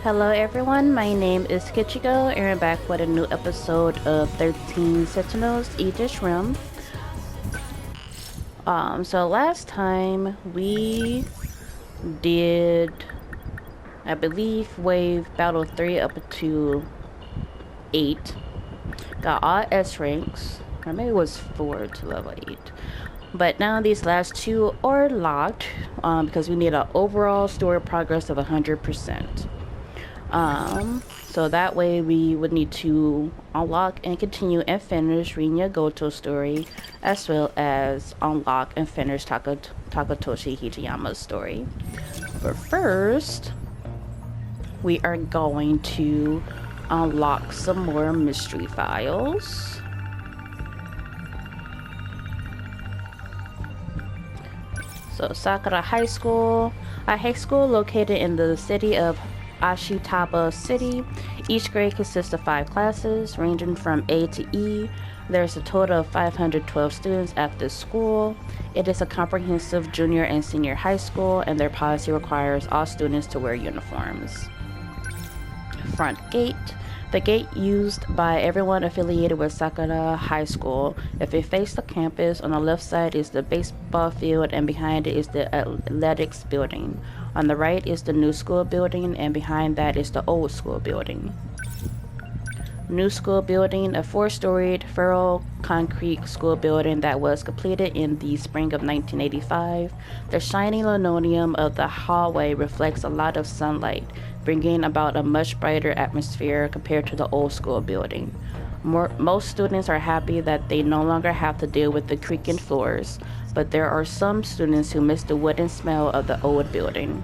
Hello everyone, my name is Kichigo and we're back with a new episode of 13 Sentinels Aegis Realm. So last time we did, I believe, wave battle 3 up to 8. Got all S ranks, or maybe it was 4 to level 8. But now these last two are locked because we need an overall story progress of 100%. So that way we would need to unlock and continue and finish Renya Gouto's story, as well as unlock and finish Takatoshi Hijiyama's story. But first, we are going to unlock some more mystery files. So Sakura High School, a high school located in the city of Ashitaba City. Each grade consists of 5 classes, ranging from A to E. There's a total of 512 students at this school. It is a comprehensive junior and senior high school, and their policy requires all students to wear uniforms. Front gate. The gate used by everyone affiliated with Sakura High School. If you face the campus, on the left side is the baseball field and behind it is the athletics building. On the right is the new school building and behind that is the old school building. New school building, a 4-storied ferro concrete school building that was completed in the spring of 1985. The shiny linoleum of the hallway reflects a lot of sunlight, bringing about a much brighter atmosphere compared to the old school building. Most students are happy that they no longer have to deal with the creaking floors, but there are some students who miss the wooden smell of the old building.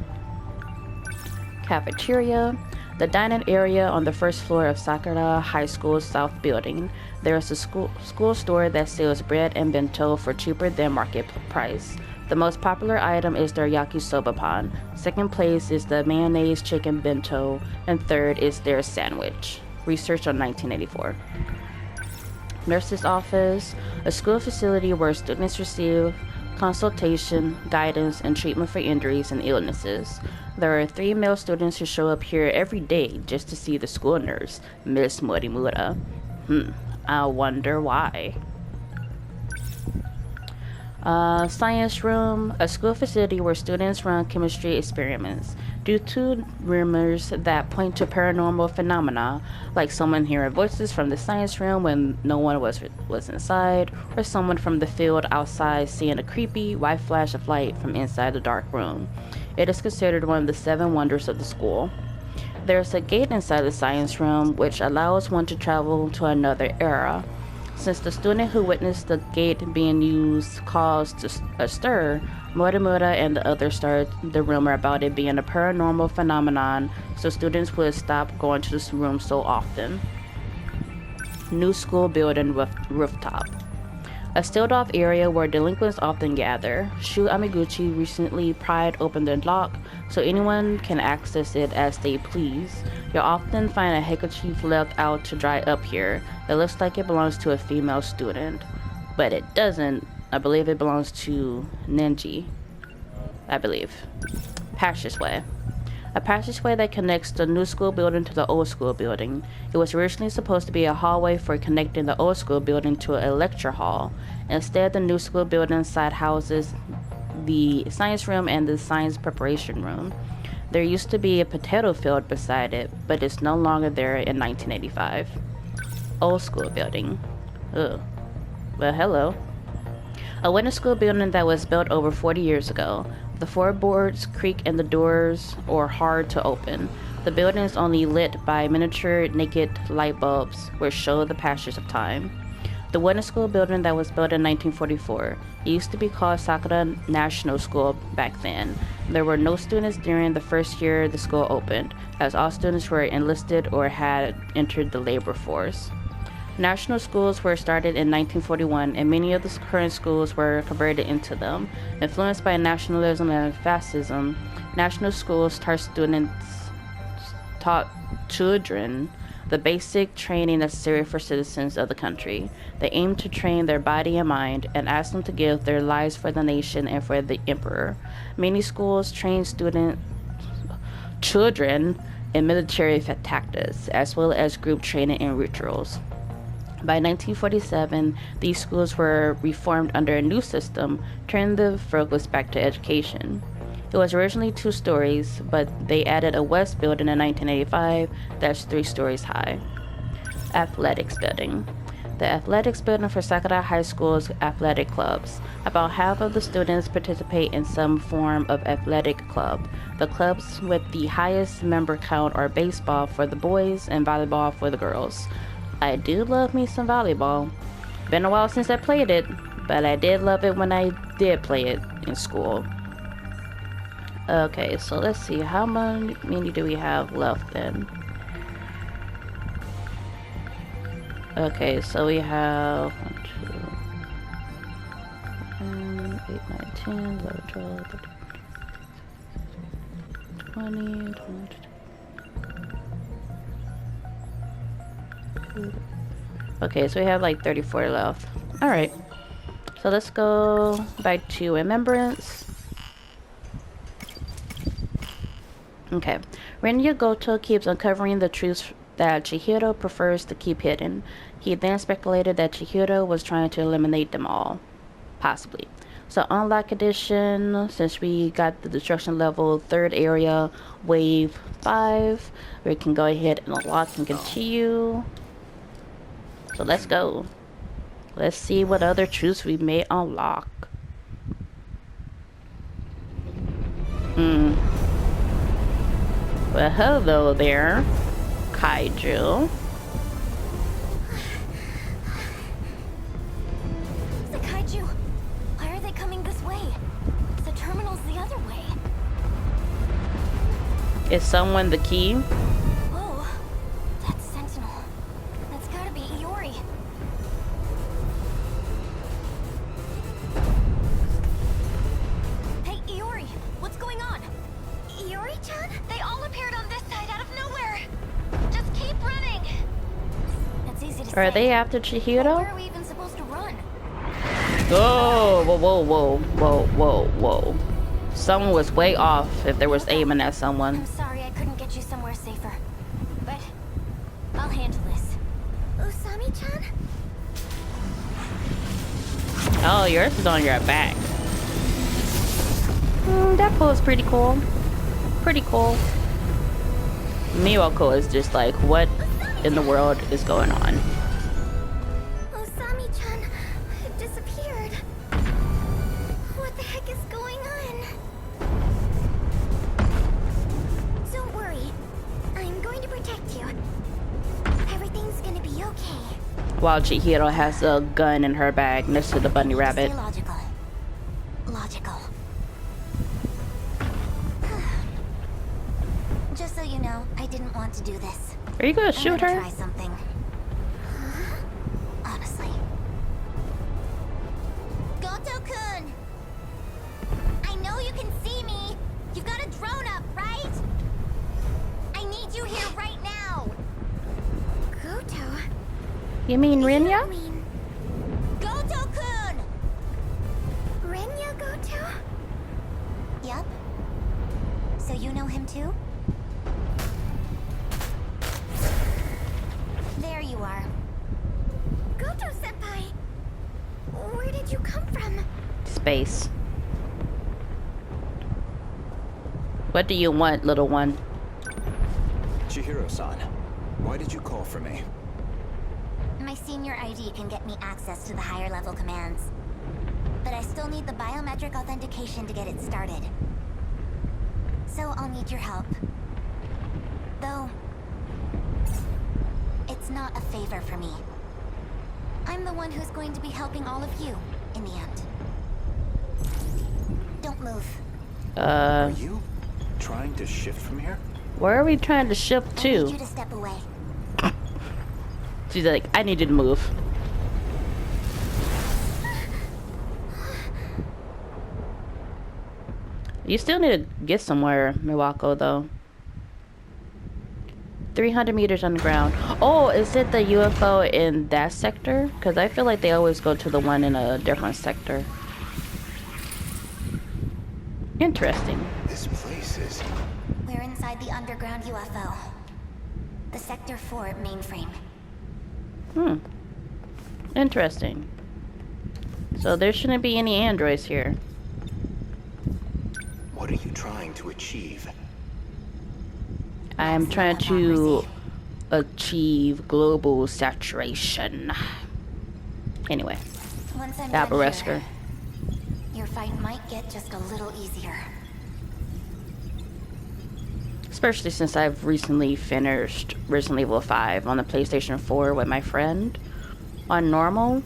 Cafeteria. The dining area on the first floor of Sakura High School's south building. There is a school store that sells bread and bento for cheaper than market price. The most popular item is their yakisoba pan. Second place is the mayonnaise chicken bento, and third is their sandwich. Research on 1984. Nurse's office, a school facility where students receive consultation, guidance, and treatment for injuries and illnesses. There are 3 male students who show up here every day just to see the school nurse, Miss Morimura. I wonder why. Science room, a school facility where students run chemistry experiments. Due to rumors that point to paranormal phenomena, like someone hearing voices from the science room when no one was inside, or someone from the field outside seeing a creepy white flash of light from inside the dark room. It is considered one of the 7 wonders of the school. There's a gate inside the science room which allows one to travel to another era. Since the student who witnessed the gate being used caused a stir, Morimura and the others started the rumor about it being a paranormal phenomenon, so students would stop going to this room so often. New school building rooftop. A sealed-off area where delinquents often gather. Shu Amiguchi recently pried open the lock so anyone can access it as they please. You'll often find a handkerchief left out to dry up here. It looks like it belongs to a female student, but it doesn't. I believe it belongs to Nenji. I believe. Passageway. A passageway that connects the new school building to the old school building. It was originally supposed to be a hallway for connecting the old school building to a lecture hall. Instead, the new school building side houses the science room and the science preparation room. There used to be a potato field beside it, but it's no longer there in 1985. Old school building. Ugh. Well, hello. A wooden school building that was built over 40 years ago. The floorboards creak and the doors are hard to open. The building is only lit by miniature naked light bulbs which show the passage of time. The wooden school building that was built in 1944. It used to be called Sakura National School back then. There were no students during the first year the school opened, as all students were enlisted or had entered the labor force. National schools were started in 1941, and many of the current schools were converted into them. Influenced by nationalism and fascism, national schools taught children the basic training necessary for citizens of the country. They aimed to train their body and mind, and asked them to give their lives for the nation and for the emperor. Many schools train children and military tactics, as well as group training and rituals. By 1947, these schools were reformed under a new system, turning the focus back to education. It was originally 2 stories, but they added a west building in 1985 that's 3 stories high. Athletics building. The athletics building for Sakura High School's athletic clubs. About half of the students participate in some form of athletic club. The clubs with the highest member count are baseball for the boys and volleyball for the girls. I do love me some volleyball. Been a while since I played it, but I did love it when I did play it in school. Okay, so let's see, how many do we have left then? Okay, so we have 1, 2, 8, 9, 10, 11, 12, 13, 20, 22. Okay, so we have like 34 left. Alright, so let's go back to Remembrance. Okay, Renya Gouto keeps uncovering the truths that Chihiro prefers to keep hidden. He then speculated that Chihiro was trying to eliminate them all. Possibly. So unlock edition, since we got the destruction level 3rd area, wave 5, we can go ahead and unlock and continue. So let's go. Let's see what other truths we may unlock. Well, hello there, Kaiju. The Kaiju, why are they coming this way? The terminal's the other way. Is someone the key? Whoa, that's Sentinel. That's gotta be Iori. Hey, Iori, what's going on? Iori-chan? They all appeared on this side out of nowhere. Just keep running. That's easy to say. Are they after Chihiro? Where are we even supposed to run? Oh, whoa, whoa, whoa, whoa, whoa, whoa. Someone was way off if they was aiming at someone. I'm sorry I couldn't get you somewhere safer, but I'll handle this. Usami-chan? Oh, yours is on your back. That pose is pretty cool. Pretty cool. Miyako is just like, what in the world is going on? Usami-chan disappeared. What the heck is going on? Don't worry. I'm going to protect you. Everything's gonna be okay. While Chihiro has a gun in her bag next to the bunny rabbit. Stay logical. Logical. Just so you know, I didn't want to do this. Are you gonna shoot I'm gonna her? try something. Honestly. Goto-kun! I know you can see me. You've got a drone up, right? I need you here right now. Goto? You mean Renya? Goto-kun! Renya Gouto? Yup. So you know him too? There you are. Goto-senpai! Where did you come from? Space. What do you want, little one? Chihiro-san, why did you call for me? My senior ID can get me access to the higher level commands. But I still need the biometric authentication to get it started. So I'll need your help. Though, it's not a favor for me. I'm the one who's going to be helping all of you in the end. Don't move. Are you trying to shift from here? Where are we trying to shift I need to? you to step away. She's like, I need you to move. You still need to get somewhere, Miwako, though. 300 meters underground. Oh, is it the UFO in that sector? Because I feel like they always go to the one in a different sector. Interesting. This place is... We're inside the underground UFO. The Sector 4 mainframe. Interesting. So there shouldn't be any androids here. What are you trying to achieve? I am trying to achieve global saturation. Anyway, Once I'm Dabba done Resker. here, your fight might get just a little easier. Especially since I've recently finished Resident Evil 5 on the PlayStation 4 with my friend on normal,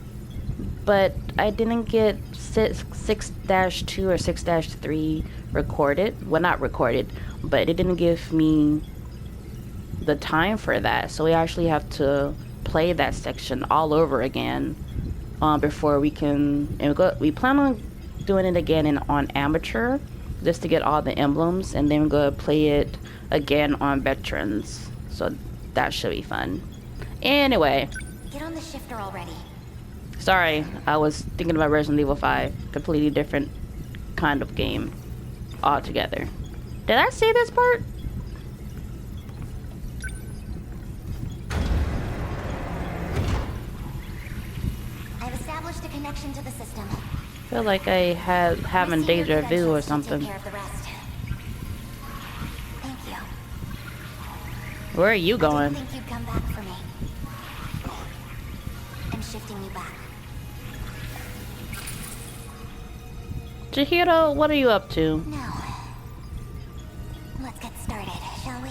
but I didn't get 6-2 or 6-3 recorded. Well, not recorded, but it didn't give me the time for that, so we actually have to play that section all over again before we can. And we plan on doing it again on amateur, just to get all the emblems, and then we're gonna play it again on veterans. So that should be fun. Anyway, Get on the shifter already. sorry, I was thinking about Resident Evil 5. Completely different kind of game altogether. Did I say this part? I've established a connection to the system. I feel like I having My senior deja vu or credentials should something. Take care of the rest. Thank you. Where are you I going? didn't think you'd come back for me. I'm shifting you back. Chihiro, what are you up to? Now, let's get started, shall we?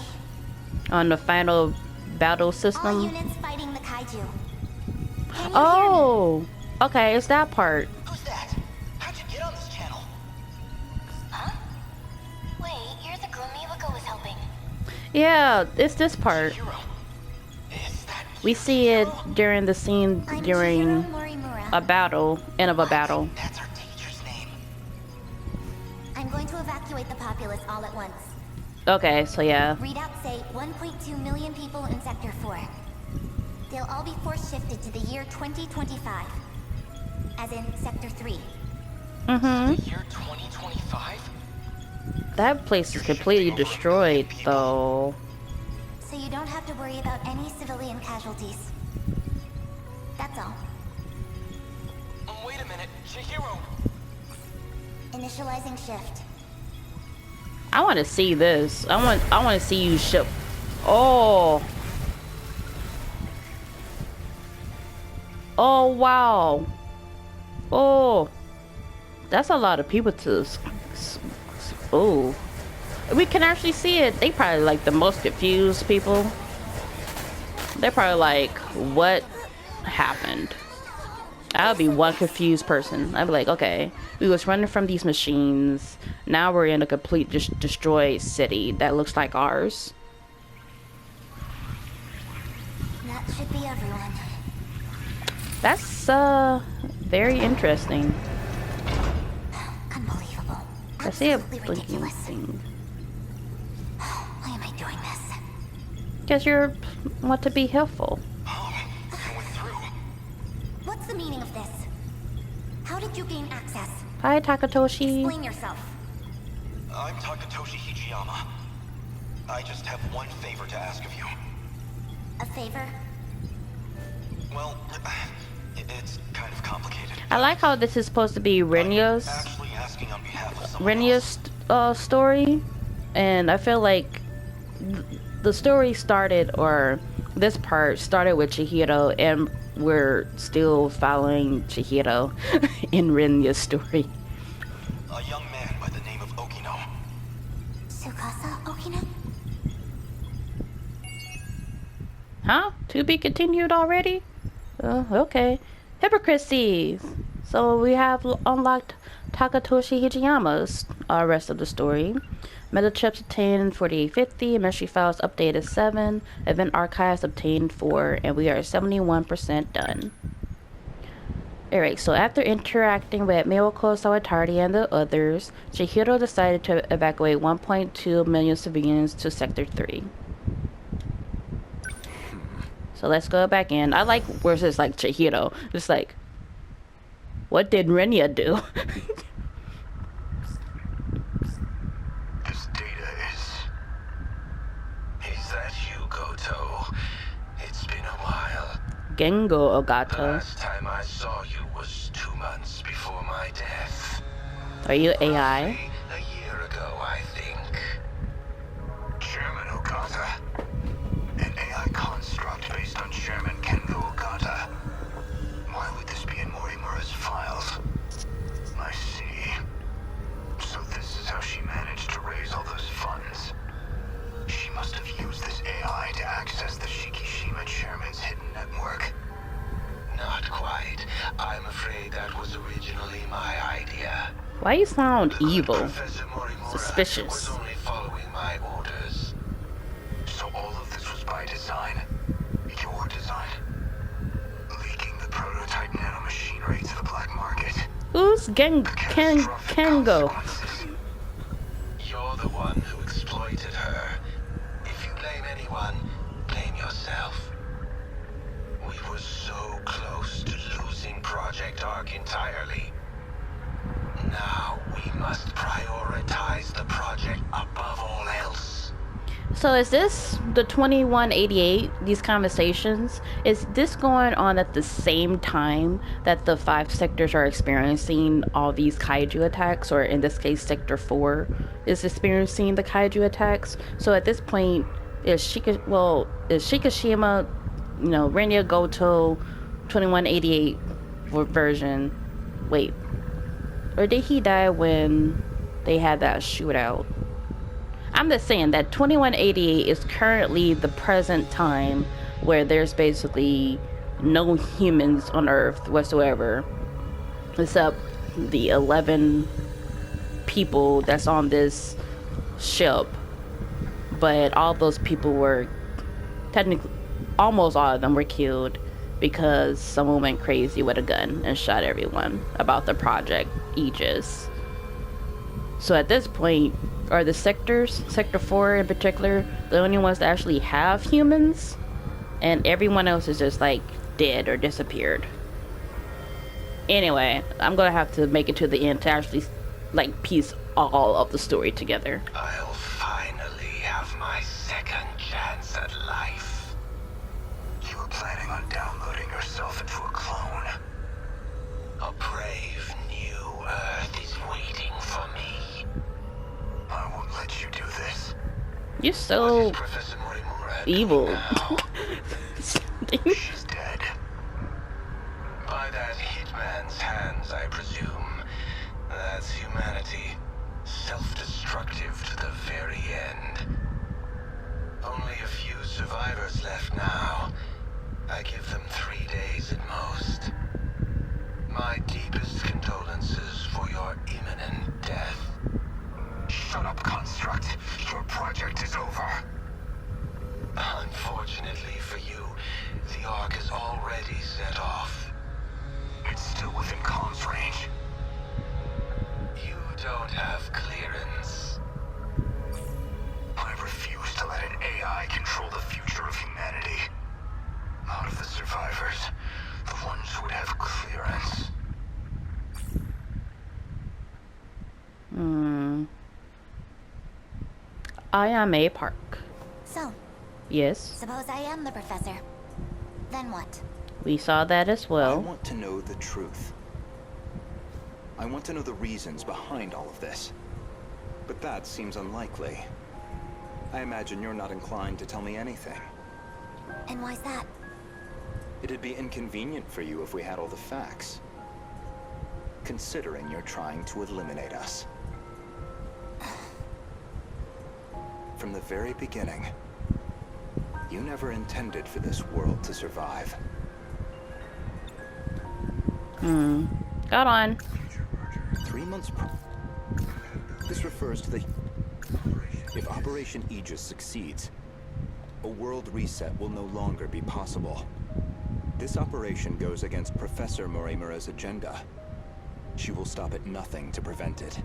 On the final battle All system? units fighting the kaiju. Can you Oh! Okay, it's that part. Who's that? How'd you get on this channel? Huh? Wait, you're the groom Miwako was helping. Yeah, it's this part. Hero. Is that We see it during the scene I'm during Chihiro Morimura. a battle, end of a battle. That's our teacher's name. I'm going to evacuate the populace all at once. Okay, so yeah. Readouts say 1.2 million people in Sector 4. They'll all be force shifted to the year 2025. As in Sector 3. Mm-hmm. The year 2025? That place is completely destroyed, though. So you don't have to worry about any civilian casualties. That's all. Wait a minute, Chihiro. Initializing shift. I want to see this. I want to see you ship. Oh. Oh wow. Oh. That's a lot of people to. Oh. We can actually see it. They probably like the most confused people. They're probably like, what happened? I'll be one confused person. I'd be like, okay, we was running from these machines. Now we're in a complete destroyed city that looks like ours. That should be everyone. That's very interesting. Unbelievable. I see a Absolutely blinking ridiculous. thing. Why am I doing this? Because you want to be helpful. I went through. What's the meaning of this? How did you gain access? Hi, Takatoshi. Explain yourself. I'm Takatoshi Hijiyama. I just have one favor to ask of you. A favor? Well, it's kind of complicated. I like how this is supposed to be Renya's Actually asking on behalf of someone else. story, and I feel like the story started, or this part started with Chihiro, and we're still following Chihiro in Renya's story. A young man by the name of Okino. Tsukasa Okino? Huh? To be continued already? Okay. Hypocrisy. So we have unlocked Takatoshi Hijiyama's rest of the story. Meta chips obtained 4850, mystery files updated 7, event archives obtained 4, and we are 71% done. Alright, so after interacting with Miwako Sawatari and the others, Chihiro decided to evacuate 1.2 million civilians to Sector 3. So let's go back in. I like where it's like Chihiro. Just like, what did Renya do? This data is that you, Goto? It's been a while. Gengo The Ogato. last time I saw you was 2 months before my death. Are you AI? Roughly a year ago, I think. Chairman Ogata. An AI construct based on Chairman Kengo Ogata. Why would this be in Morimura's files? I see. So this is how she managed to raise all those funds. She must have used this AI to access the Shikishima Chairman's hidden network. Not quite. I'm afraid that was originally my idea. Why you sound evil? Professor Morimura Suspicious. was only following my orders. So all of this was by design? Your design? Leaking the prototype nanomachinery to the black market? Who's Kengo? Consequences. You're the one who exploited her. If you blame anyone, blame yourself. We were so close to losing Project Ark entirely. Now we must prioritize the project above all else. So is this the 2188, these conversations? Is this going on at the same time that the 5 sectors are experiencing all these kaiju attacks, or in this case Sector 4 is experiencing the kaiju attacks? So at this point, is Shikishima, you know, Renya Gouto 2188 version, wait, or did he die when they had that shootout? I'm just saying that 2188 is currently the present time where there's basically no humans on Earth whatsoever, except the 11 people that's on this ship. But all those people were technically, almost all of them were killed because someone went crazy with a gun and shot everyone about the project Aegis. So at this point, are the sectors, Sector 4 in particular, the only ones that actually have humans? And everyone else is just like dead or disappeared. Anyway, I'm gonna have to make it to the end to actually like piece all of the story together. I'll finally have my second chance at life. You were planning on downloading yourself into a clone. A brave new Earth is waiting for me. I won't let you do this. You're What so is Professor Morimura evil. doing now? She's dead. By that hitman's hands, I presume. That's humanity. Self-destructive to the very end. Only a few survivors left now. I give them 3 days at most. My deepest condolences for your imminent death. Shut up, Construct. Your project is over. Unfortunately for you, the Ark is already set off. It's still within comms range. You don't have clearance. I refuse to let an AI control the future of humanity. Out of the survivors, the ones who would have clearance. I am a park. So, Yes, suppose I am the professor. Then what? we saw that as I well. want to know the truth. I want to know the reasons behind all of this. But that seems unlikely. I imagine you're not inclined to tell me anything. And why's that? It'd be inconvenient for you if we had all the facts. Considering you're trying to eliminate us. From the very beginning, you never intended for this world to survive. Got on. 3 months. This refers to the. If Operation Aegis succeeds, a world reset will no longer be possible. This operation goes against Professor Morimura's agenda. She will stop at nothing to prevent it.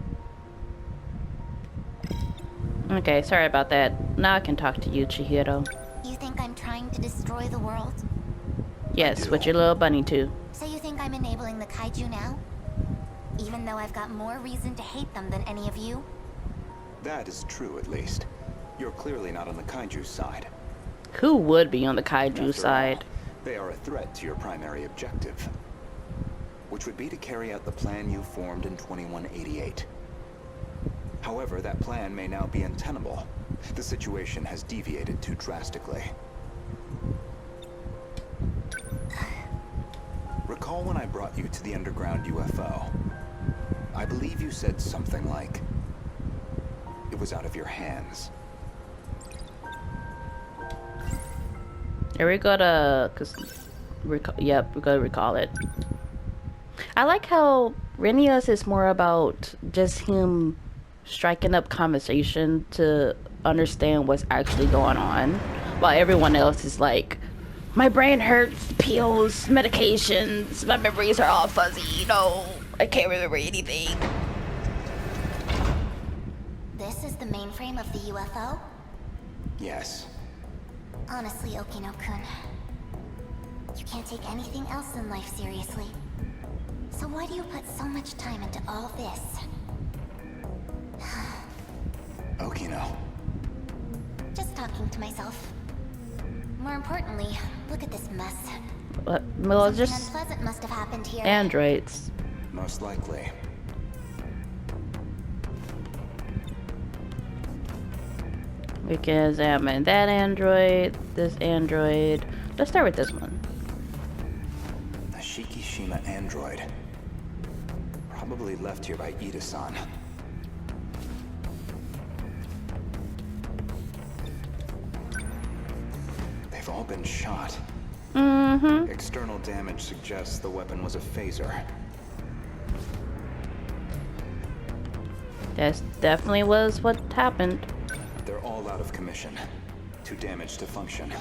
Okay, sorry about that. Now I can talk to you, Chihiro. You think I'm trying to destroy the world? Yes, with your little bunny too. So you think I'm enabling the kaiju now? Even though I've got more reason to hate them than any of you? That is true, at least. You're clearly not on the Kaiju's side. Who would be on the kaiju After side? all, they are a threat to your primary objective, which would be to carry out the plan you formed in 2188. However, that plan may now be untenable. The situation has deviated too drastically. Recall when I brought you to the underground UFO? I believe you said something like, it was out of your hands. Here we go to, yep, we gotta recall it. I like how Renya's is more about just him striking up conversation to understand what's actually going on, while everyone else is like, my brain hurts, pills, medications, my memories are all fuzzy, I can't remember anything. This is the mainframe of the UFO? Yes. Honestly, Okino-kun, you can't take anything else in life seriously. So why do you put so much time into all this? Okino. Just talking to myself. More importantly, look at this mess. Well, Something just unpleasant must have happened here. androids. Most likely. We can examine that android, this android. Let's start with this one. A Shikishima android. Probably left here by Ida-san. They've all been shot. Mm-hmm. External damage suggests the weapon was a phaser. That definitely was what happened. They're all out of commission. Too damaged to function.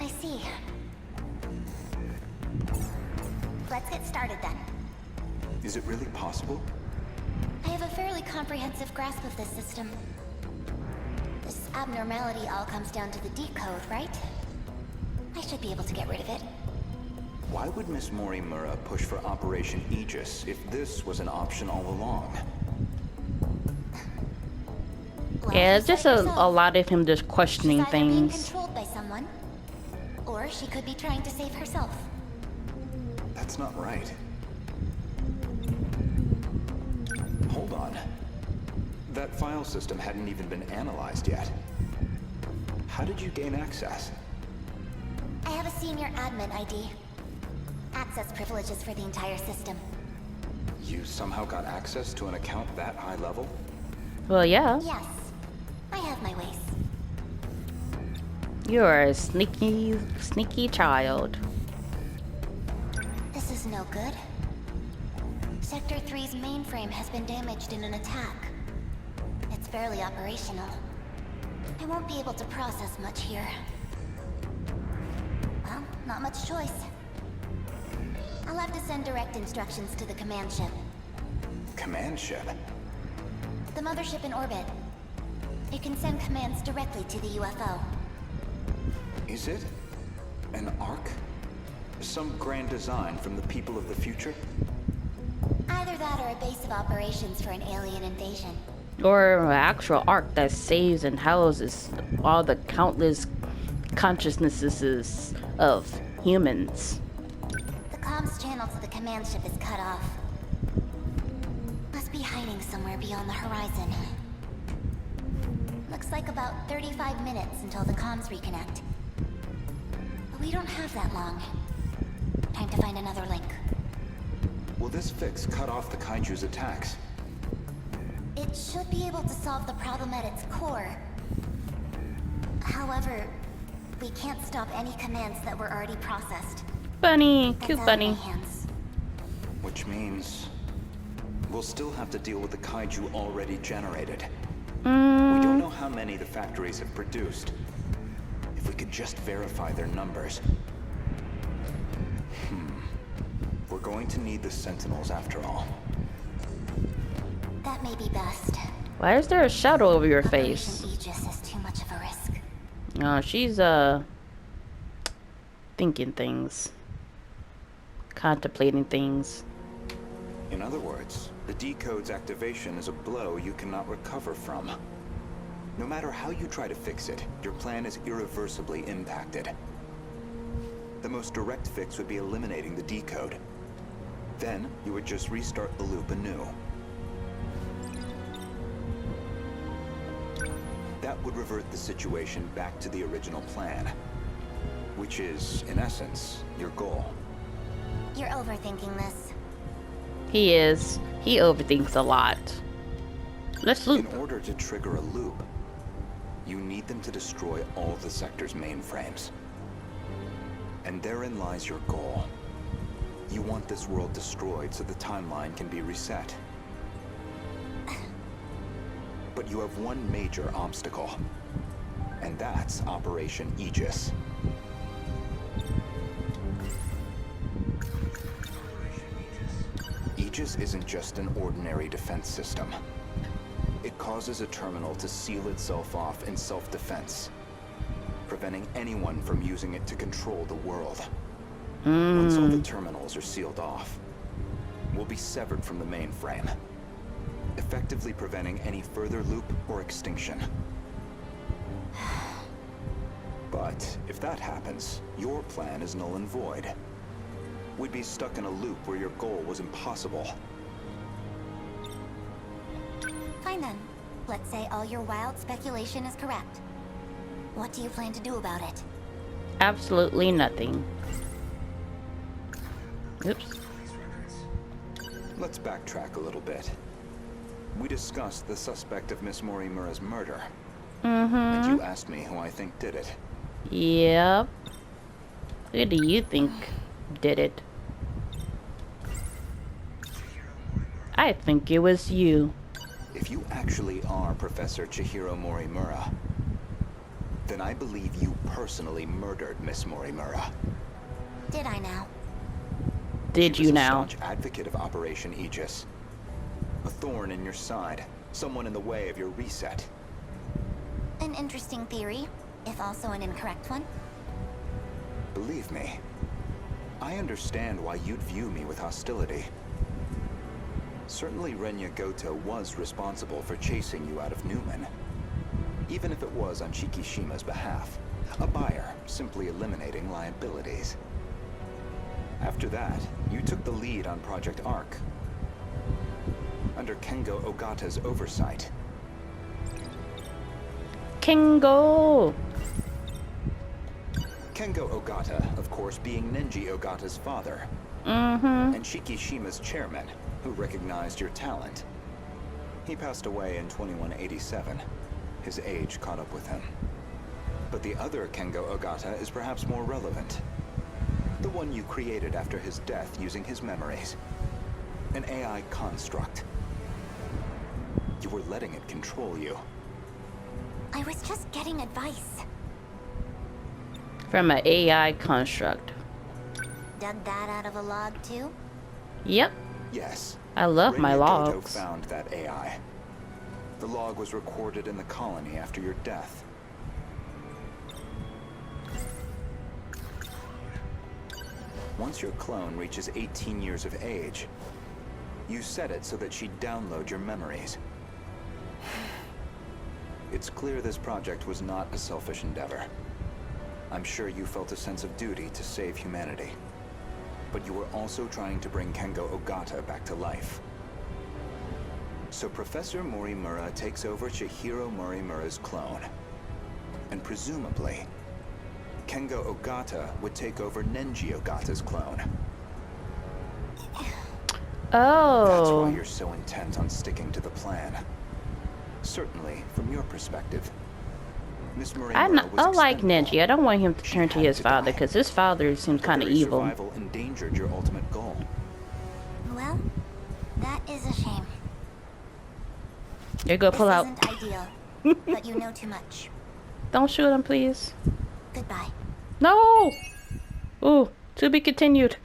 I see. Let's get started then. Is it really possible? I have a fairly comprehensive grasp of this system. This abnormality all comes down to the decode, right? I should be able to get rid of it. Why would Miss Morimura push for Operation Aegis if this was an option all along? Well, Yeah, it's just like a yourself. lot of him just questioning She's either being things. controlled by someone, or she could be trying to save herself. That's not right. Hold on. That file system hadn't even been analyzed yet. How did you gain access? I have a senior admin ID. Access privileges for the entire system. You somehow got access to an account that high level? Well, yeah, Yes, I have my ways. you're a sneaky, sneaky child. This is no good. Sector 3's mainframe has been damaged in an attack. It's barely operational. I won't be able to process much here. Well, not much choice. I'll have to send direct instructions to the command ship. Command ship? The mothership in orbit. It can send commands directly to the UFO. Is it? An Ark? Some grand design from the people of the future? Either that or a base of operations for an alien invasion. Or an actual ark that saves and houses all the countless consciousnesses of humans. The comms channel to the command ship is cut off. Must be hiding somewhere beyond the horizon. Looks like about 35 minutes until the comms reconnect. But we don't have that long. Time to find another link. Will this fix cut off the Kaiju's attacks? It should be able to solve the problem at its core. However, we can't stop any commands that were already processed. Bunny, That's cute out bunny. of my hands. Which means we'll still have to deal with the Kaiju already generated. We don't know how many the factories have produced. If we could just verify their numbers. We're going to need the Sentinels after all. That may be best. Why is there a shadow over your Operation face? Aegis is too much of a risk. Oh, she's thinking things, contemplating things. In other words, the decode's activation is a blow you cannot recover from. No matter how you try to fix it, your plan is irreversibly impacted. The most direct fix would be eliminating the decode. Then, you would just restart the loop anew. That would revert the situation back to the original plan, which is, in essence, your goal. You're overthinking this. He is. He overthinks a lot. Let's loop. In order to trigger a loop, you need them to destroy all the sector's mainframes. And therein lies your goal. You want this world destroyed so the timeline can be reset. But you have one major obstacle, and that's Operation Aegis. Aegis isn't just an ordinary defense system. It causes a terminal to seal itself off in self-defense, preventing anyone from using it to control the world. Once all the terminals are sealed off, we'll be severed from the mainframe, effectively preventing any further loop or extinction. But if that happens, your plan is null and void. We'd be stuck in a loop where your goal was impossible. Fine then. Let's say all your wild speculation is correct. What do you plan to do about it? Absolutely nothing. Oops. Let's backtrack a little bit. We discussed the suspect of Miss Morimura's murder. And you asked me who I think did it. Yep. Who do you think did it? I think it was you. If you actually are Professor Chihiro Morimura, then I believe you personally murdered Miss Morimura. Did I now? Did She was you a now? staunch advocate of Operation Aegis. A thorn in your side, someone in the way of your reset. An interesting theory, if also an incorrect one. Believe me, I understand why you'd view me with hostility. Certainly Renya Gouto was responsible for chasing you out of Newman, even if it was on Shikishima's behalf, a buyer simply eliminating liabilities. After that, you took the lead on Project Arc, under Kengo Ogata's oversight. Kengo! Kengo Ogata, of course, being Nenji Ogata's father, Mm-hmm. and Shikishima's chairman, who recognized your talent. He passed away in 2187. His age caught up with him. But the other Kengo Ogata is perhaps more relevant. The one you created after his death using his memories. An AI construct. You were letting it control you. I was just getting advice. From an AI construct. Dug that out of a log too? Yep. Yes. I love my Renya Gouto logs. found that AI. The log was recorded in the colony after your death. Once your clone reaches 18 years of age, you set it so that she'd download your memories. It's clear this project was not a selfish endeavor. I'm sure you felt a sense of duty to save humanity. But you were also trying to bring Kengo Ogata back to life. So Professor Morimura takes over Chihiro Morimura's clone. And presumably, Kengo Ogata would take over Nenji Ogata's clone. That's why Oh. you're so intent on sticking to the plan. Certainly, from your perspective, Miss Morimura was I like expendable. Nenji. I don't want him to She turn to had his to father die. because his father seems Her kind of very evil. survival endangered your ultimate goal. Well, that is a shame. You're gonna This pull out. isn't ideal, but you know too much. Don't shoot him, please. Goodbye. No! Ooh, to be continued.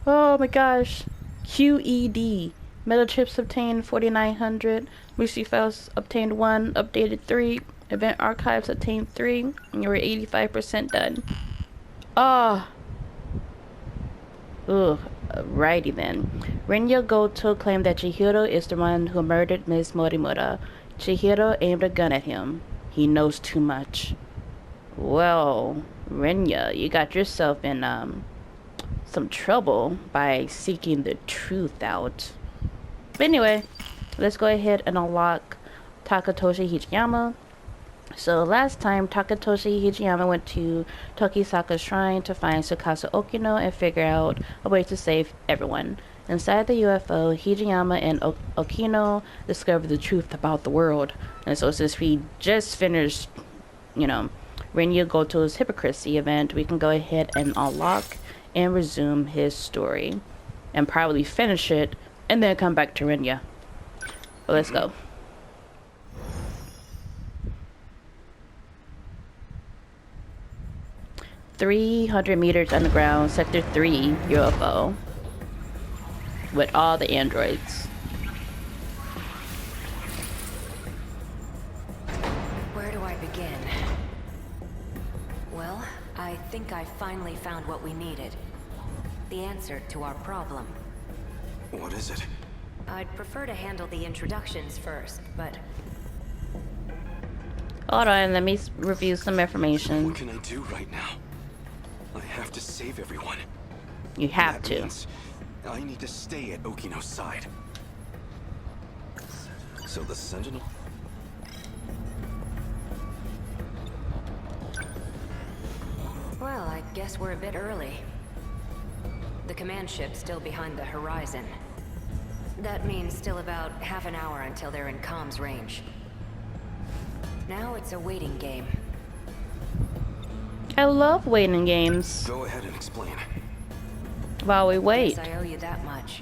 Oh my gosh. QED. Metal chips obtained 4,900. Lucy files obtained 1. Updated 3. Event archives obtained 3. And you were 85% done. Ah. Ugh. Righty then. Renya Gouto claimed that Chihiro is the one who murdered Ms. Morimura. Chihiro aimed a gun at him. He knows too much. Well, Renya, you got yourself in some trouble by seeking the truth out. But anyway, let's go ahead and unlock Takatoshi Hijiyama. So last time, Takatoshi Hijiyama went to Tokisaka's shrine to find Tsukasa Okino and figure out a way to save everyone. Inside the UFO, Hijiyama and Okino discovered the truth about the world. And so since we just finished, Renya Gouto's hypocrisy event, we can go ahead and unlock and resume his story. And probably finish it, and then come back to Renya. But let's go. "300 meters underground, Sector 3 UFO. With all the androids." Where do I begin? Well, I think I finally found what we needed. The answer to our problem. What is it? I'd prefer to handle the introductions first, but... Hold on, let me review some information. What can I do right now? I have to save everyone. You have That to. means I need to stay at Okino's side. So the Sentinel... Well, I guess we're a bit early. The command ship's still behind the horizon. That means still about half an hour until they're in comms range. Now it's a waiting game. I love waiting games. Go ahead and explain. While we wait. Guess I owe you that much.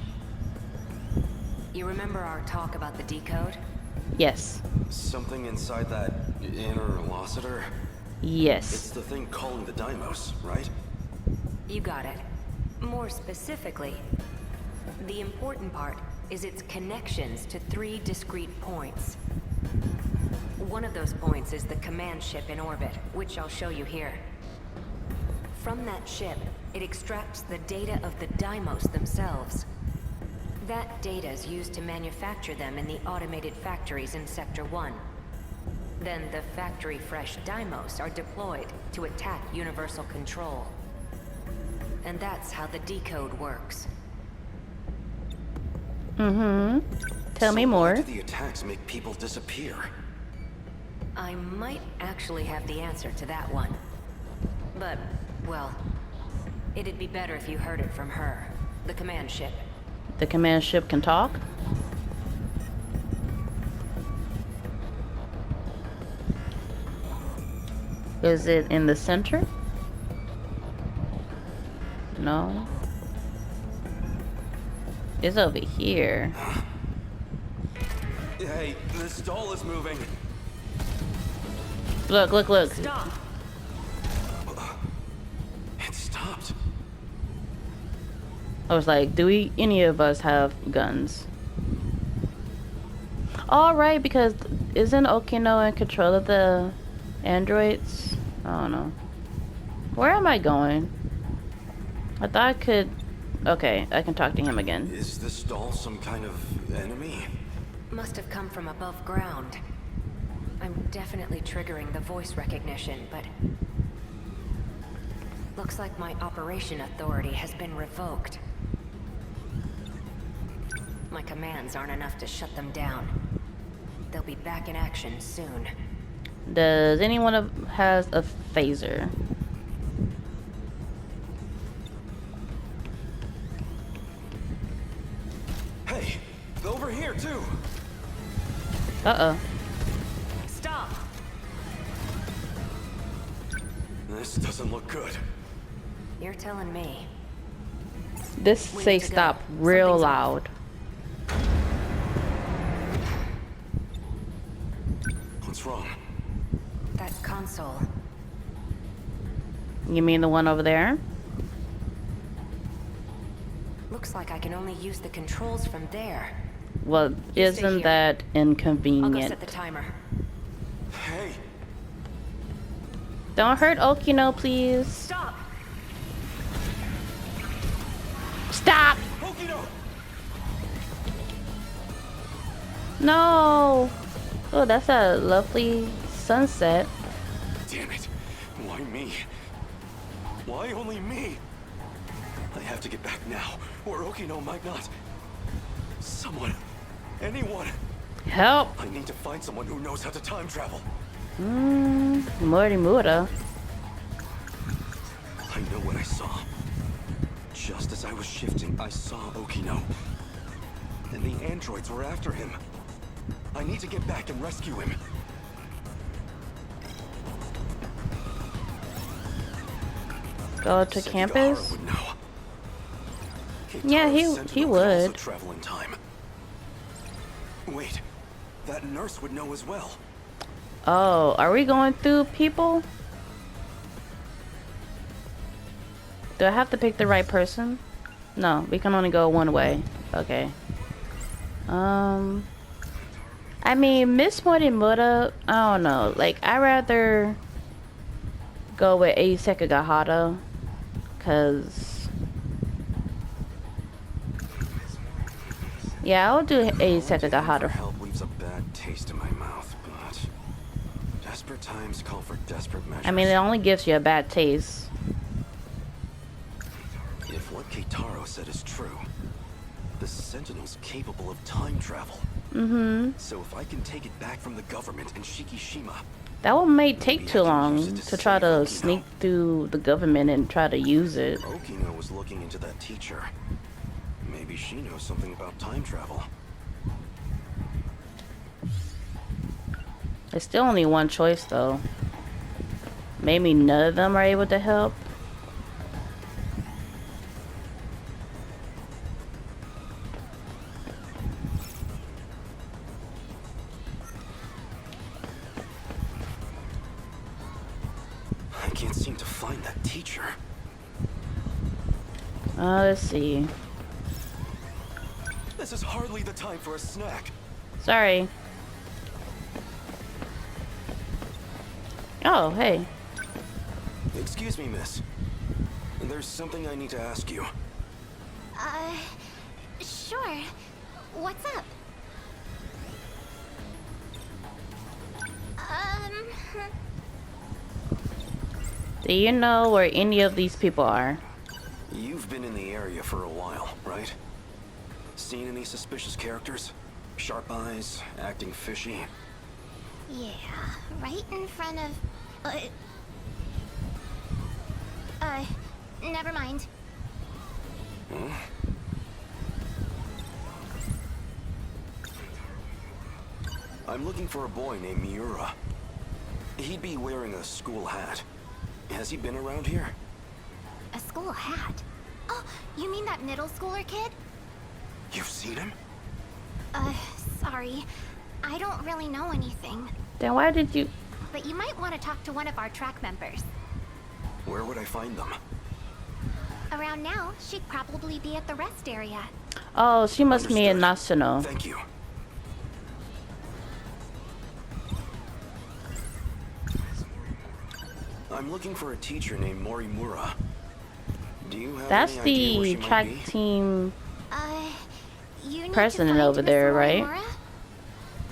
You remember our talk about the decode? Yes. Something inside that interlocutor? It's Yes. the thing calling the Deimos, right? You got it. More specifically, the important part is its connections to 3 discrete points. One of those points is the command ship in orbit, which I'll show you here. From that ship, it extracts the data of the Deimos themselves. That data is used to manufacture them in the automated factories in Sector 1. Then the factory-fresh Deimos are deployed to attack Universal Control. And that's how the decode works. Tell me So more. why do the attacks make people disappear? I might actually have the answer to that one. But, well, it'd be better if you heard it from her, the command ship. The command ship can talk? Is it in the center? No. It's over here. Hey, the stall is moving. Look, look, look. Stop! It stopped. I was like, do we, any of us have guns? All right, because isn't Okino in control of the androids? I don't know. Where am I going? I thought I could... Okay, I can talk to him again. Is this stall some kind of enemy? Must have come from above ground. I'm definitely triggering the voice recognition, but... Looks like my operation authority has been revoked. My commands aren't enough to shut them down. They'll be back in action soon. Does anyone has a phaser? Hey, over here too. Uh-oh. Stop! This doesn't look good. You're telling me. This We say need to go. stop real Something's loud. What's wrong? That console. You mean the one over there? Looks like I can only use the controls from there. Well, You stay isn't here. that I'll go inconvenient? set the timer. Hey, Don't hurt Okino, please. Stop! Stop! Okino! No! Oh, that's a lovely sunset. Damn it. Why me? Why only me? I have to get back now, or Okino might not. Someone. Anyone. Help! I need to find someone who knows how to time travel. Morimura. I know what I saw. Just as I was shifting, I saw Okino. And the androids were after him. I need to get back and rescue him. Go to Sekigahara campus? would know. Yeah, he Sentinel can would. also travel in time. Wait, that nurse would know as well. Oh, are we going through people? Do I have to pick the right person? No, we can only go one way. Okay. I mean, Miss Morimura, I don't know. Like, I'd rather go with A Sekigahara, cause yeah, I'll do A Sekigahara. Help leaves a bad taste in my mouth, but desperate times call for desperate measures. I mean, it only gives you a bad taste. If what Keitaro said is true, the Sentinel's capable of time travel. So if I can take it back from the government and Shikishima, That one may take maybe too I can long use it to try save to Okino. sneak through the government and try to use it. Okino was looking into that teacher. Maybe she knows something about time travel. There's still only one choice though. Maybe none of them are able to help. I can't seem to find that teacher. Let's see. This is hardly the time for a snack. Sorry. Oh, hey. Excuse me, miss. There's something I need to ask you. Sure. What's up? Do you know where any of these people are? You've been in the area for a while, right? Seen any suspicious characters? Sharp eyes, acting fishy? Yeah, right in front of... never mind. I'm looking for a boy named Miura. He'd be wearing a school hat. Has he been around here? A school hat? Oh, you mean that middle schooler kid? You've seen him? Sorry. I don't really know anything. Then why did you... But you might want to talk to one of our track members. Where would I find them? Around now, she'd probably be at the rest area. Oh, she must be in Understood. Nasuno. Thank you. I'm looking for a teacher named Morimura. Do you have That's any idea where the she might track be? team. You need President to find over Miss there, right? Morimura?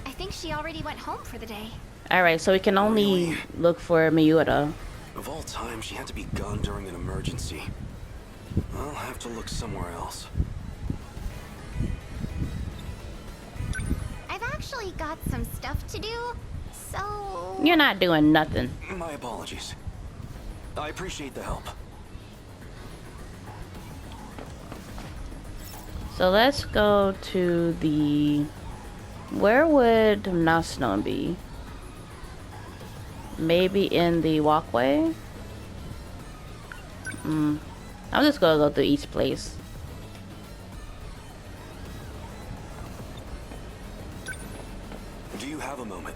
I think she already went home for the day. Alright, so we can only Really? look for Miura. Of all time, she had to be gone during an emergency. I'll have to look somewhere else. I've actually got some stuff to do, so... You're not doing nothing. My apologies. I appreciate the help. So let's go to the... Where would Nasuno be? Maybe in the walkway? I'm just gonna go to each place. Do you have a moment?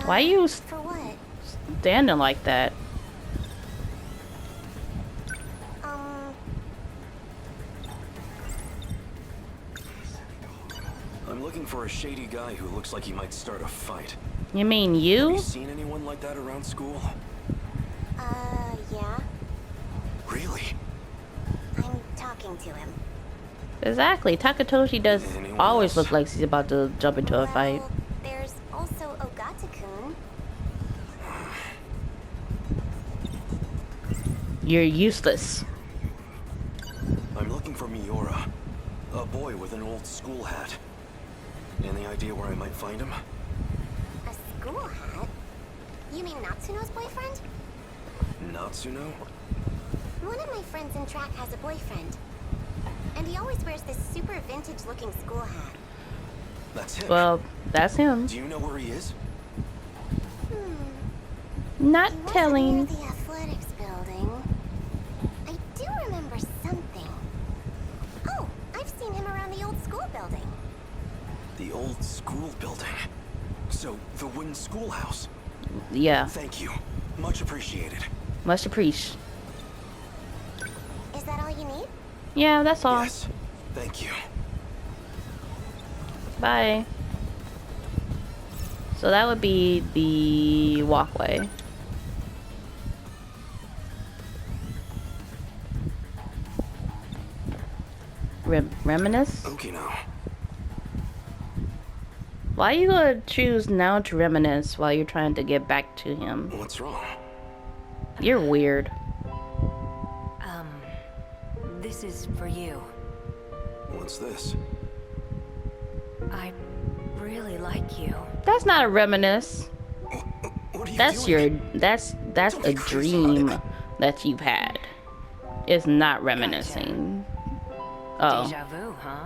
Why you For what? standing like that? I'm looking for a shady guy who looks like he might start a fight. You mean Have you? you seen anyone like that around school? Yeah. Really? I'm talking to him. Exactly. Takatoshi does Anyone always else? look like he's about to jump into a fight. Well, there's also Ogata-kun. You're useless. I'm looking for Miura. A boy with an old school hat. Any idea where I might find him? A school hat? You mean Natsuno's boyfriend? Natsuno? One of my friends in track has a boyfriend. And he always wears this super vintage-looking school hat. That's him. Well, that's him. Do you know where he is? Not He wasn't near telling. the athletics building. I do remember something. Oh, I've seen him around the old school building. The old school building. So, the wooden schoolhouse. Yeah, Thank you. Much appreciated. much appreciate. Is that all you need? Yeah, that's all. Yes. Thank you. Bye. So that would be the walkway. Reminisce? Okino. Why you gonna choose now to reminisce while you're trying to get back to him? What's wrong? You're weird. This is for you. What's this? I really like you. That's not a reminisce. What are you That's doing? that's Don't a be crazy about dream it. that you've had. It's not reminiscing. Oh. Deja vu, huh?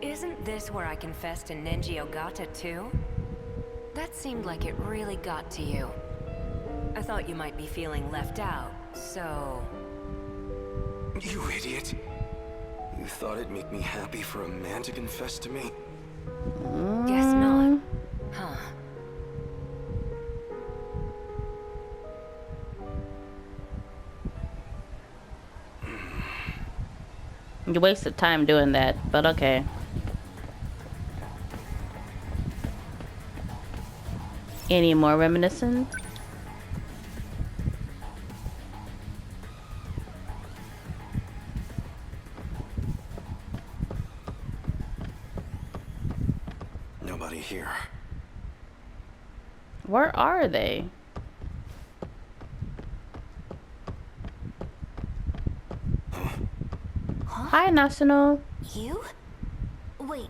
Isn't this where I confessed to Renya Gouto too? That seemed like it really got to you. I thought you might be feeling left out, so... You idiot. You thought it'd make me happy for a man to confess to me? Guess not. Huh. You wasted time doing that, but okay. Any more reminiscing? Nobody here. Where are they? Hi, Natsuno. You? Wait,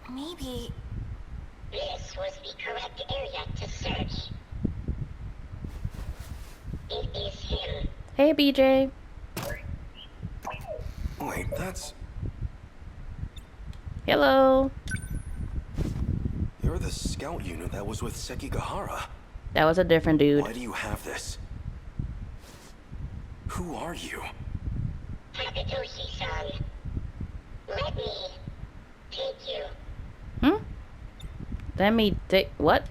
maybe... This was the correct area to search. It is him. Hey, BJ. Wait, that's... Hello. You're the scout unit that was with Sekigahara. That was a different dude. Why do you have this? Who are you? Takatoshi-san. Let me take you. Hmm? Let me take what?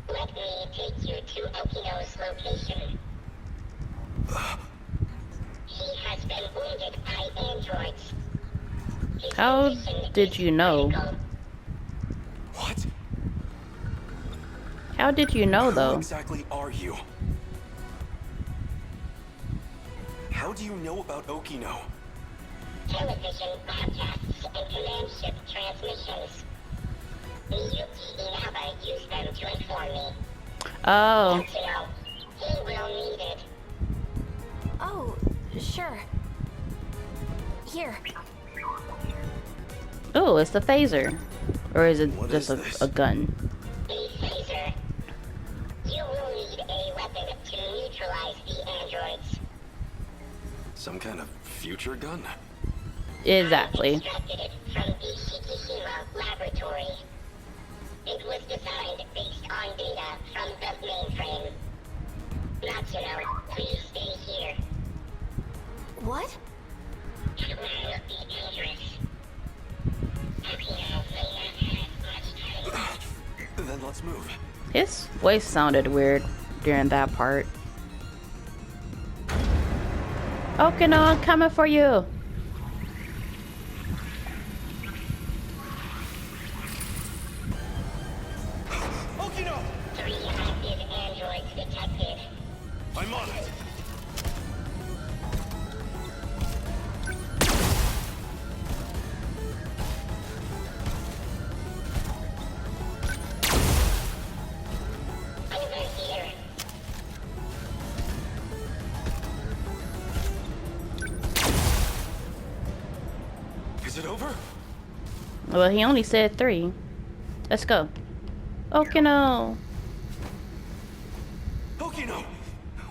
Let me take you to Okino's location. He has been wounded by androids. His How condition did is you know? critical. What? How did you know, Who though? exactly are you? How do you know about Okino? Television broadcasts and command ship transmissions. Miyuki Inaba used them to inform me. Oh, Don't you know, he will need it. Oh, sure. Here. oh, it's the phaser, or is it What just is this? a gun? The phaser. You will need a weapon to neutralize the androids. Some kind of future gun? Exactly. Extracted it from the Shikishima laboratory. It was designed based on data from the mainframe. Natsuno, please stay here. What? It will not be dangerous. Okino may not have much time. Then let's move. His voice sounded weird during that part. Okino, I'm coming for you. Okino! 3 active androids detected. I'm on it. Over here. it over? Well, he only said 3. Let's go. Okino! Okino!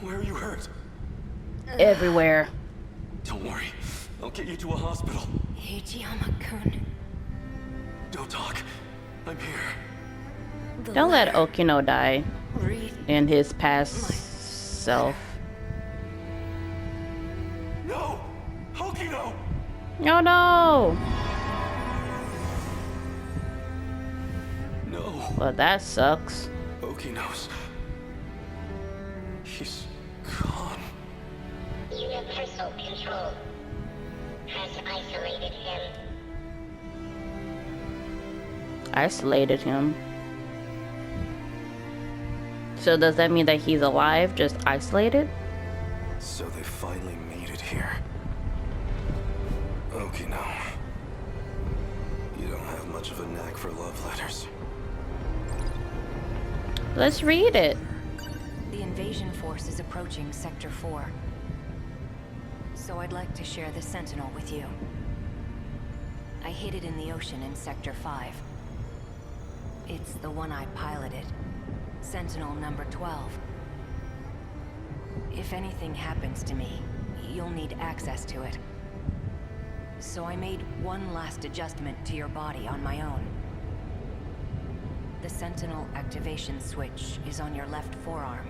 Where are you hurt? Everywhere. Don't worry. I'll get you to a hospital. Hijiyama-kun. Don't talk. I'm here. Don't let Okino die Read. in his past self. No! Okino! Oh no! No. Well, that sucks. Okino's. He's gone. Universal control has isolated him. Isolated him. So does that mean that he's alive, just isolated? So they finally made it here. Okino. You don't have much of a knack for love letters. Let's read it. The invasion force is approaching Sector 4. So I'd like to share the Sentinel with you. I hid it in the ocean in Sector 5. It's the one I piloted. Sentinel number 12. If anything happens to me, you'll need access to it. So I made one last adjustment to your body on my own. The Sentinel activation switch is on your left forearm.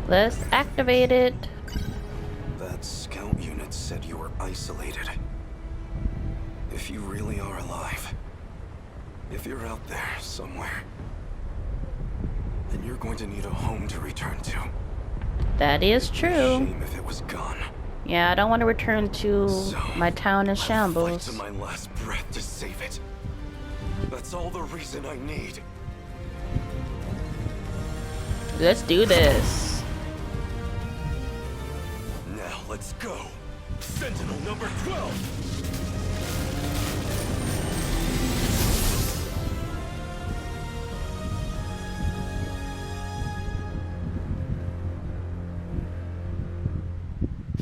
Let's activate it. That scout unit said you were isolated. If you really are alive, if you're out there somewhere, then you're going to need a home to return to. That is true. Shame if it was gone. Yeah, I don't want to return to So, my town in I'll fight shambles. to my last breath to save it. That's all the reason I need. Let's do this. Now let's go. Sentinel number 12.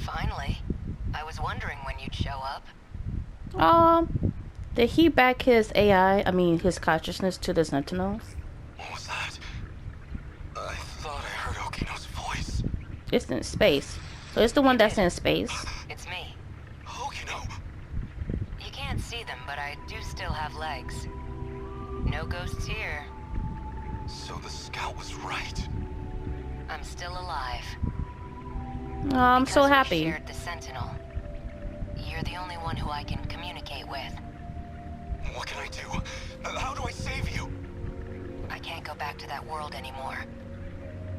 Finally. I was wondering when you'd show up. Did he back his AI, I mean his consciousness to the Sentinels? What was that? I thought I heard Okino's voice. It's in space. So it's the one that's in space. It's me. Okino! You can't see them, but I do still have legs. No ghosts here. So the scout was right. I'm still alive. Oh, I'm so Because we happy. shared the Sentinel. You're the only one who I can communicate with. What can I do? How do I save you? I can't go back to that world anymore.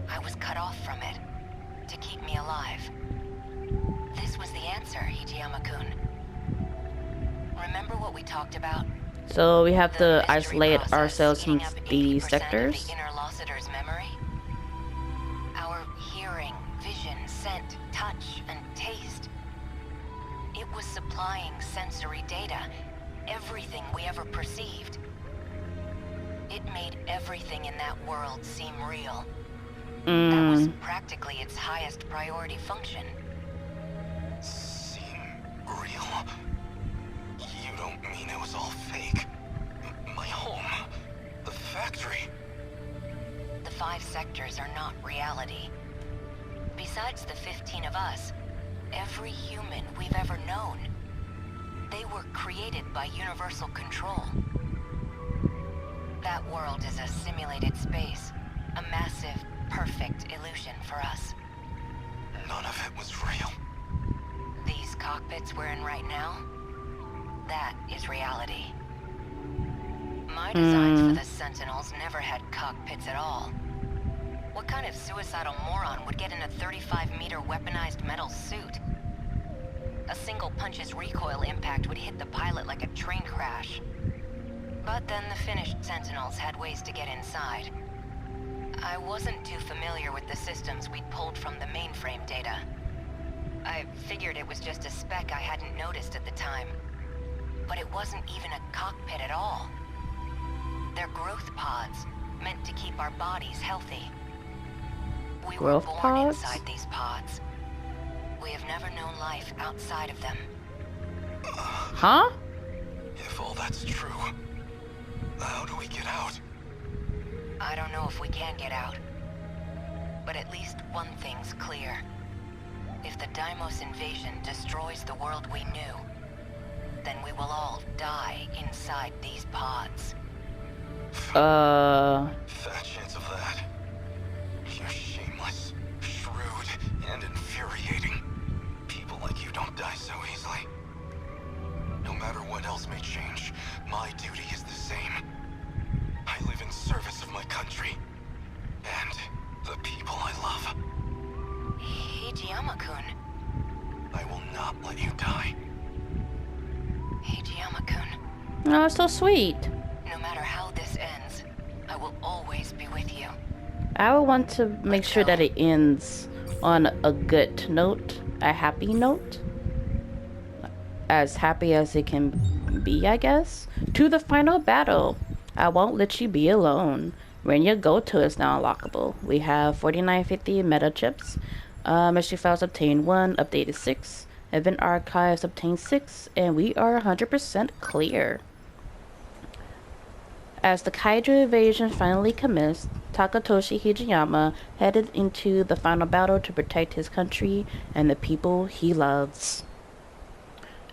I was cut off from it to keep me alive. This was the answer, Hijiyama-kun. Remember what we talked about? So we have The to mystery isolate process ourselves from eating up these 80% of sectors. the interlocutor's memory? Our hearing, vision, scent, touch, and taste. It was supplying sensory data, everything we ever perceived. It made everything in that world seem real. That was practically its highest priority function. Seem real? You don't mean it was all fake? My home? The factory? The 5 sectors are not reality. Besides the 15 of us, every human we've ever known, they were created by universal control. That world is a simulated space, a massive, perfect illusion for us. None of it was real. These cockpits we're in right now, that is reality. My designs for the Sentinels never had cockpits at all. What kind of suicidal moron would get in a 35-meter weaponized metal suit? A single punch's recoil impact would hit the pilot like a train crash. But then the finished Sentinels had ways to get inside. I wasn't too familiar with the systems we'd pulled from the mainframe data. I figured it was just a speck I hadn't noticed at the time. But it wasn't even a cockpit at all. They're growth pods, meant to keep our bodies healthy. We were Growth born pods? inside these pods. We have never known life outside of them. Huh? If all that's true, how do we get out? I don't know if we can get out. But at least one thing's clear. If the Deimos invasion destroys the world we knew, then we will all die inside these pods. Fat chance of that. You're shameless, shrewd, and infuriating. People like you don't die so easily. No matter what else may change, my duty is the same. I live in service of my country. And the people I love. Hijiyama-kun. I will not let you die. Hijiyama-kun. Oh, so sweet. No matter how this ends, I will always be with you. I would want to make sure that it ends on a good note, a happy note. As happy as it can be, I guess. To the final battle. I won't let you be alone. Renya Gouto is now unlockable. We have 4950 meta chips. Mystery files obtained 1, updated 6. Event archives obtained 6, and we are 100% clear. As the Kaiju invasion finally commenced, Takatoshi Hijiyama headed into the final battle to protect his country and the people he loves.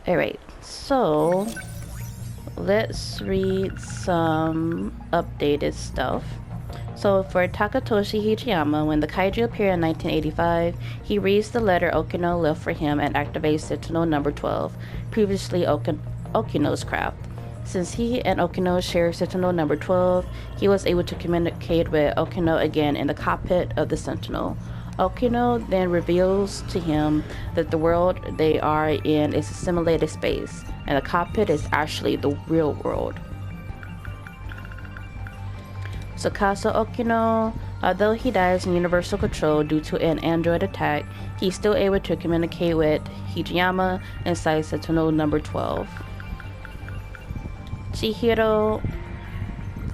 Alright, so let's read some updated stuff. So for Takatoshi Hijiyama, when the Kaiju appeared in 1985, he reads the letter Okino left for him and activates Sentinel number 12, previously Okino's craft. Since he and Okino share Sentinel number 12, he was able to communicate with Okino again in the cockpit of the Sentinel. Okino then reveals to him that the world they are in is a simulated space, and the cockpit is actually the real world. Sakura Okino, although he dies in Universal Control due to an android attack, he's still able to communicate with Hijiyama inside Sentinel number 12. Chihiro.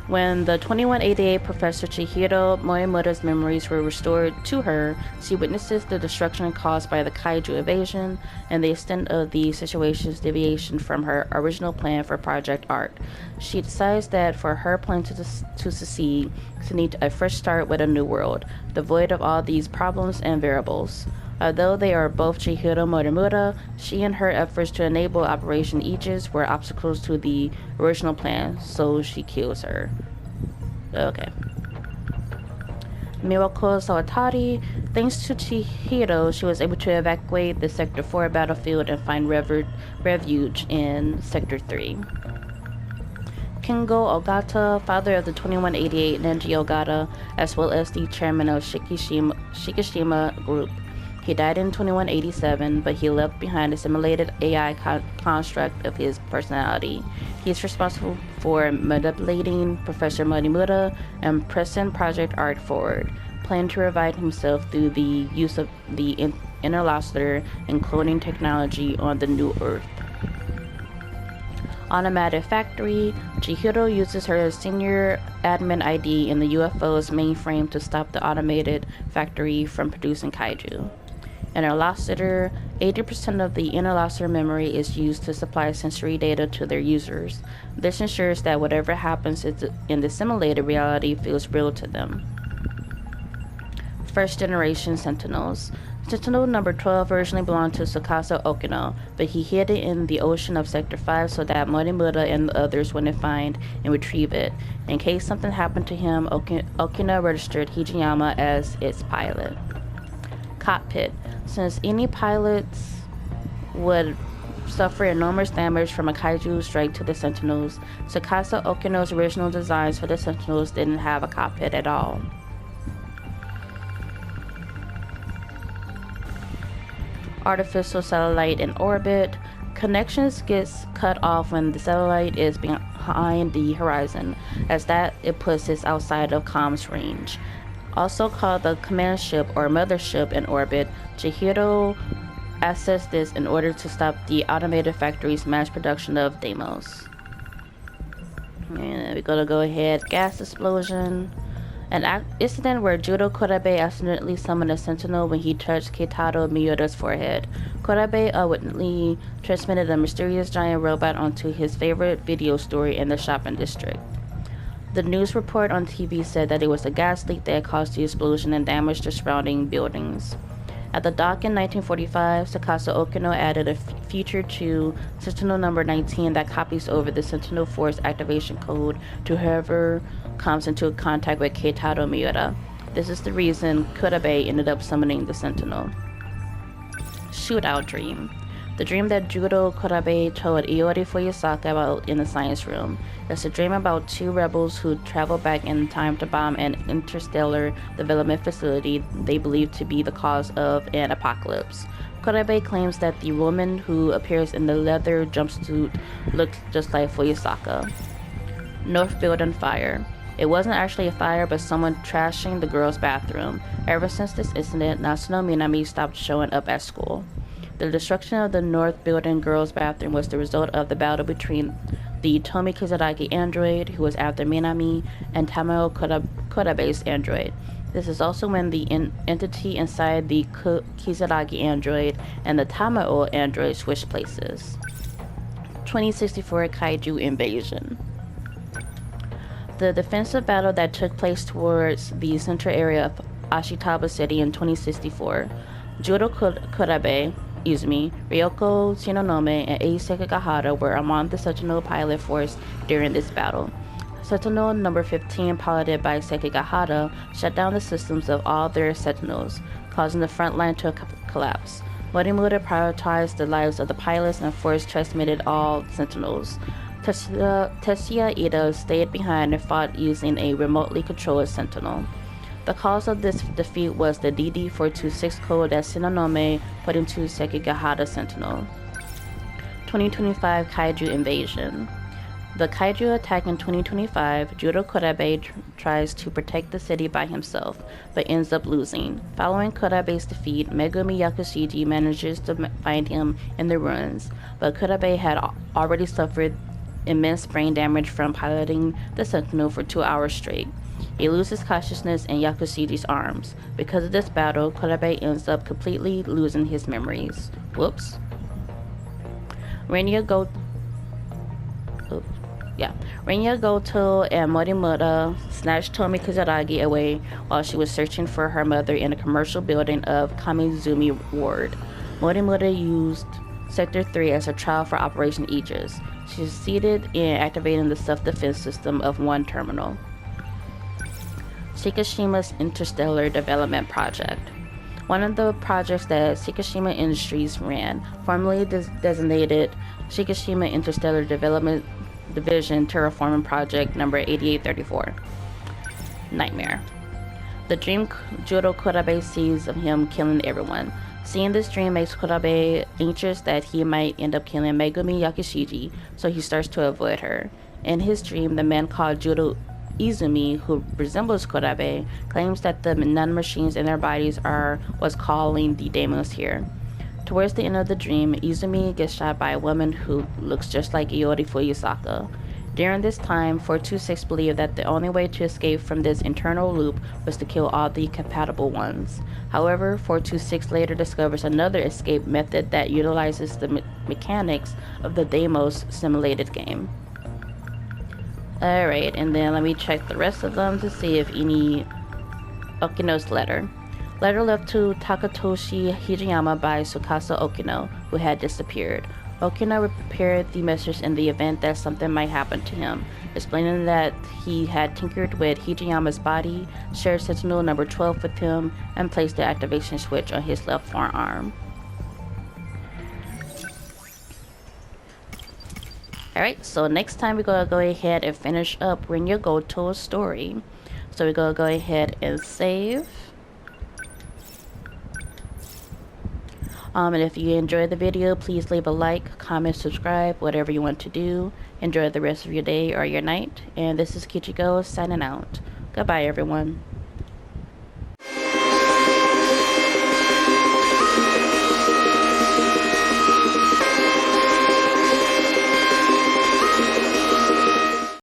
When the 2188 Professor Chihiro Morimura's memories were restored to her, she witnesses the destruction caused by the Kaiju invasion and the extent of the situation's deviation from her original plan for Project Art. She decides that for her plan to succeed, she needs a fresh start with a new world, devoid of all these problems and variables. Although they are both Chihiro Morimura, she and her efforts to enable Operation Aegis were obstacles to the original plan, so she kills her. Okay. Miracle Sawatari. Thanks to Chihiro, she was able to evacuate the Sector 4 battlefield and find refuge in Sector 3. Kengo Ogata, father of the 2188 Nenji Ogata, as well as the chairman of Shikishima Group. He died in 2187, but he left behind a simulated AI construct of his personality. He is responsible for manipulating Professor Morimura and pressing Project Art forward, planning to revive himself through the use of the interlocutor and cloning technology on the New Earth. Automated Factory. Chihiro uses her senior admin ID in the UFO's mainframe to stop the automated factory from producing kaiju. Interlocutor. 80% of the interlocutor memory is used to supply sensory data to their users. This ensures that whatever happens in the simulated reality feels real to them. First generation Sentinels. Sentinel number 12 originally belonged to Sakura Okino, but he hid it in the ocean of Sector 5 so that Morimura and the others wouldn't find and retrieve it. In case something happened to him, Okino registered Hijiyama as its pilot. Cockpit. Since any pilots would suffer enormous damage from a kaiju strike to the Sentinels, Sakura Okino's original designs for the Sentinels didn't have a cockpit at all. Artificial satellite in orbit. Connections gets cut off when the satellite is behind the horizon, as that it puts it outside of comms range. Also called the command ship or mothership in orbit, Chihiro accessed this in order to stop the automated factory's mass production of Deimos. And we're gonna go ahead, gas explosion. An incident where Judo Kodabe accidentally summoned a sentinel when he touched Keitaro Miyoda's forehead. Kodabe unwittingly transmitted a mysterious giant robot onto his favorite video store in the shopping district. The news report on TV said that it was a gas leak that caused the explosion and damaged the surrounding buildings. At the dock in 1945, Sakasa Okino added a feature to Sentinel number 19 that copies over the Sentinel Force activation code to whoever comes into contact with Keitaro Miyoda. This is the reason Kodabe ended up summoning the Sentinel. Shootout Dream. The dream that Judo Kodabe told Iori Fuyusaka about in the science room. It's a dream about two rebels who travel back in time to bomb an interstellar development facility they believe to be the cause of an apocalypse. Kodabe claims that the woman who appears in the leather jumpsuit looked just like Fuyusaka. North Building Fire. It wasn't actually a fire, but someone trashing the girls' bathroom. Ever since this incident, Natsuno Minami stopped showing up at school. The destruction of the North Building girls' bathroom was the result of the battle between the Tomi Kizaragi android, who was after Minami, and Tamao Kodabe's android. This is also when the entity inside the Kizaragi android and the Tamao android switched places. 2064 Kaiju Invasion. The defensive battle that took place towards the central area of Ashitaba City in 2064. Judo Kodabe, Izumi, Ryoko Shinonome, and Ei Sekigahara were among the Sentinel pilot force during this battle. Sentinel number 15, piloted by Sekigahara, shut down the systems of all their Sentinels, causing the front line to collapse. Morimoto prioritized the lives of the pilots and force transmitted all Sentinels. Tetsuya Ida stayed behind and fought using a remotely controlled Sentinel. The cause of this defeat was the DD-426 code that Shinonome put into Sekigahara Sentinel. 2025 Kaiju Invasion. The Kaiju attack in 2025, Judo Kodabe tries to protect the city by himself, but ends up losing. Following Kodabe's defeat, Megumi Yakushiji manages to find him in the ruins, but Kodabe had already suffered immense brain damage from piloting the Sentinel for 2 hours straight. He loses consciousness in Yakushiji's arms. Because of this battle, Kodabe ends up completely losing his memories. Whoops. Renya Gouto and Morimoto snatched Tomi Kizaragi away while she was searching for her mother in a commercial building of Kamizumi Ward. Morimoto used Sector 3 as a trial for Operation Aegis. She succeeded in activating the self-defense system of one terminal. Shikishima's Interstellar Development Project. One of the projects that Shikishima Industries ran, formerly designated Shikishima Interstellar Development Division Terraforming Project number 8834. Nightmare. The dream Judo Kodabe sees of him killing everyone. Seeing this dream makes Kodabe anxious that he might end up killing Megumi Yakushiji, so he starts to avoid her. In his dream, the man called Judo Izumi, who resembles Kodabe, claims that the nanomachines in their bodies are what's calling the demons here. Towards the end of the dream, Izumi gets shot by a woman who looks just like Iori Fuyusaka. During this time, 426 believed that the only way to escape from this internal loop was to kill all the compatible ones. However, 426 later discovers another escape method that utilizes the mechanics of the Deimos simulated game. Alright, and then let me check the rest of them to see if any... Okino's letter. Letter left to Takatoshi Hijiyama by Tsukasa Okino, who had disappeared. Okino prepared the message in the event that something might happen to him, explaining that he had tinkered with Hijiyama's body, shared Sentinel number 12 with him, and placed the activation switch on his left forearm. Alright, so next time we're going to go ahead and finish up Renya Gouto's story. So we're going to go ahead and save. And if you enjoyed the video, please leave a like, comment, subscribe, whatever you want to do. Enjoy the rest of your day or your night. And this is Kichigo signing out. Goodbye, everyone.